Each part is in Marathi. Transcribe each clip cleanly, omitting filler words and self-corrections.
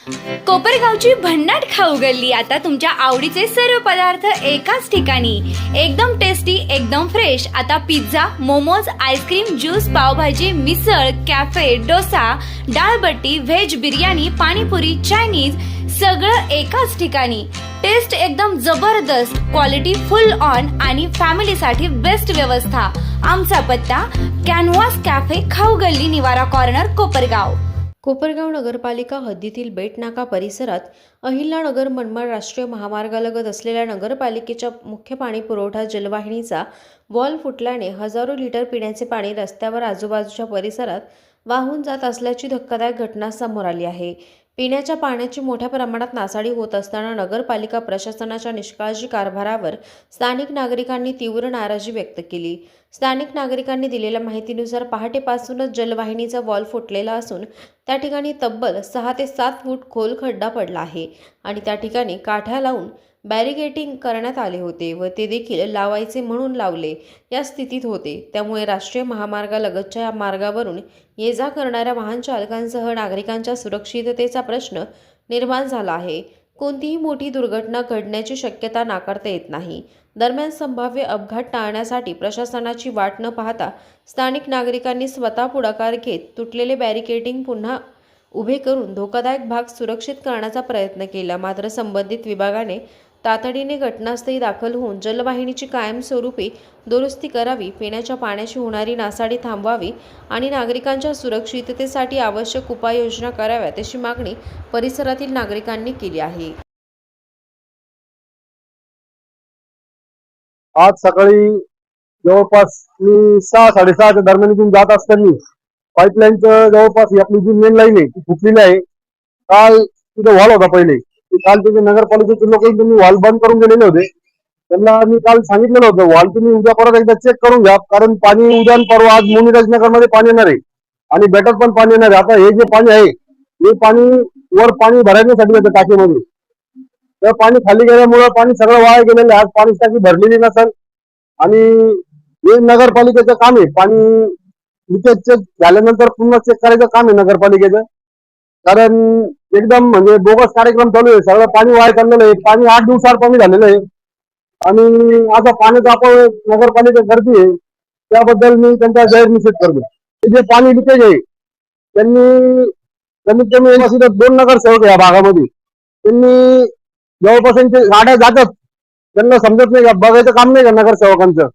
कोपरगावची भन्नाट खाऊ गल्ली आता तुमच्या आवडीचे सर्व पदार्थ एकाच ठिकाणी, एकदम टेस्टी, एकदम फ्रेश। आता pizza, momos, ice cream, juice, pav bhaji, misal, cafe, dosa, dal baati, veg biryani, pani puri, Chinese सगळं एकाच ठिकाणी। टेस्ट एकदम जबरदस्त, क्वालिटी फुल ऑन आणि फॅमिलीसाठी बेस्ट व्यवस्था। आमचा पत्ता कॅनव्हास कॅफे, खाऊ गल्ली, निवारा कॉर्नर, कोपरगाव। कोपरगाव नगरपालिका हद्दीतील बेटनाका परिसरात अहिल्यानगर मनमाड राष्ट्रीय महामार्गालगत असलेल्या नगरपालिकेच्या मुख्य पाणी पुरवठा जलवाहिनीचा वॉल फुटल्याने हजारो लिटर पिण्याचे पाणी रस्त्यावर आजूबाजूच्या परिसरात वाहून जात असल्याची धक्कादायक घटना समोर आली आहे। पिण्याच्या पाण्याची मोठ्या प्रमाणात नासाडी होत असताना नगरपालिका प्रशासनाच्या निष्काळजी कारभारावर स्थानिक नागरिकांनी तीव्र नाराजी व्यक्त केली। स्थानिक नागरिकांनी दिलेल्या माहितीनुसार पहाटेपासूनच जलवाहिनीचा वॉल फुटलेला असून त्या ठिकाणी तब्बल 6 ते 7 फूट खोल खड्डा पडला आहे आणि त्या ठिकाणी काठ्या लावून बॅरिगेटिंग करण्यात आले होते व ते देखील लावायचे म्हणून लावले या स्थितीत होते। त्यामुळे राष्ट्रीय महामार्गालगतच्या या मार्गावरून ये जा करणाऱ्या वाहन चालकांसह नागरिकांच्या सुरक्षिततेचा प्रश्न निर्माण झाला आहे। कोणतीही मोठी दुर्घटना घडण्याची शक्यता नाकारता येत नाही। दरम्यान संभाव्य अपघात टाळण्यासाठी प्रशासनाची वाट न पाहता स्थानिक नागरिकांनी स्वतः पुढाकार घेत तुटलेले बॅरिकेडिंग पुन्हा उभे करून धोकादायक भाग सुरक्षित करण्याचा प्रयत्न केला। मात्र संबंधित विभागाने तातडीने घटनास्थळी दाखल होऊन जलवाहिनीची कायमस्वरूपी दुरुस्ती करावी, पिण्याच्या पाण्याची होणारी नासाडी थांबवावी आणि नागरिकांच्या सुरक्षिततेसाठी आवश्यक उपाययोजना कराव्यात अशी मागणी परिसरातील नागरिकांनी केली आहे। आज सकाळी जवळपास मी 6-6:30च्या दरम्यान इथून जात असताना पाईपलाईनचं जवळपास ही आपली जी मेन लाईन आहे ती फुटलेली आहे। काल तिथे वॉल होता पहिले, काल तिथे नगरपालिकेचे लोक तुम्ही वॉल बंद करून गेलेले होते। त्यांना मी काल सांगितलेलं होतं वॉल तुम्ही उद्या परत एकदा चेक करून घ्या, कारण पाणी उद्या परवा आज मुनिराजनगर मध्ये पाणी येणार आहे आणि बेटर पण पाणी येणार आहे। आता हे जे पाणी आहे हे पाणी वर पाणी भरण्यासाठी येतं टाकीमध्ये, तर पाणी खाली गेल्यामुळे पाणी सगळं वाया गेलेलं आहे। आज पाणी टाकी भरलेली नसेल आणि हे नगरपालिकेचं काम आहे। पाणी लिकेज चेक झाल्यानंतर पुन्हा चेक करायचं काम आहे नगरपालिकेचं, कारण एकदम म्हणजे बोगस कार्यक्रम चालू आहे। सगळं पाणी वाया चाललेलं आहे, पाणी 8 दिवसाआड कमी झालेलं आहे आणि आता पाण्याचा अपव्यय नगरपालिका करते त्याबद्दल मी त्यांचा जाहीर निषेध करतो। जे पाणी लिकेज आहे त्यांनी कमीत कमी 2 नगरसेवक या भागामध्ये त्यांनी जवळपास त्यांचे गाड्या जातात, त्यांना समजत नाही का, बघायचं काम नाही का नगरसेवकांचं,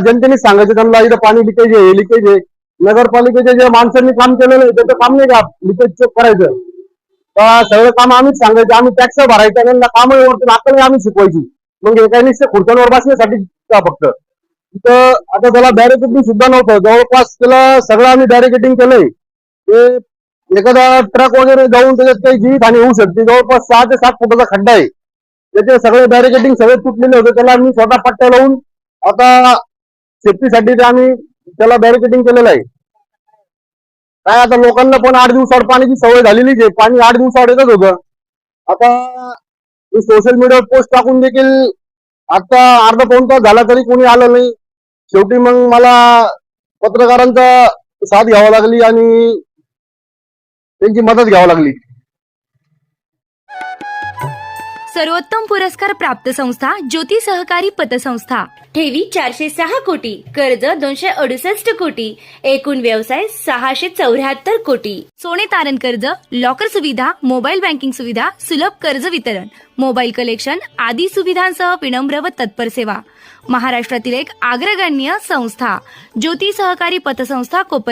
जनतेने सांगायचं त्यांना इथं पाणी लिकेज आहे, लिकेज आहे। नगरपालिकेचे जे माणसांनी काम केलेलं आहे त्याचं काम नाही का लिकेज चेक करायचं, सगळं काम आम्हीच सांगायचं, आम्ही टॅक्स भरायचा, त्यांना काम अक्कल आम्ही शिकवायची। मग हे काही निश्चित खुर्च्यांवर बसण्यासाठी फक्त तिथं आता त्याला बॅरिकेडिंग सुद्धा नव्हतं, जवळपास त्याला सगळं आम्ही बॅरिकेडिंग केलंय। ते एखादा ट्रक वगैरे जाऊन त्याच्यात काही जीवितहानी होऊ शकते। जवळपास 6 ते 7 फुटाचा खड्डा आहे, त्याचे सगळे बॅरिकेडिंग सगळे तुटलेले होते, त्याला आम्ही स्वतः पट्ट्या लावून आता सेफ्टीसाठी आम्ही त्याला बॅरिकेडिंग केलेलं आहे। काय आता लोकांना पण 8 दिवसाआड पाण्याची सवय झालेलीच आहे, पाणी 8 दिवसाआड येतच होतं। आता सोशल मीडियावर पोस्ट टाकून देखील आता अर्धा पाऊण तास झाला तरी कोणी आलं नाही। शेवटी मग मला पत्रकारांचा साथ घ्यावा लागली आणि त्यांची मदत घ्यावी लागली। सर्वोत्तम पुरस्कार प्राप्त संस्था ज्योती सहकारी पतसंस्था। ठेवी 406 कोटी, कर्ज 268 कोटी, एकूण व्यवसाय 674 कोटी। सोने तारण कर्ज, लॉकर सुविधा, मोबाईल बँकिंग सुविधा, सुलभ कर्ज वितरण, मोबाईल कलेक्शन आदी सुविधांसह विनम्र व तत्पर सेवा। महाराष्ट्रातील एक अग्रगण्य संस्था ज्योती सहकारी पतसंस्था कोपर।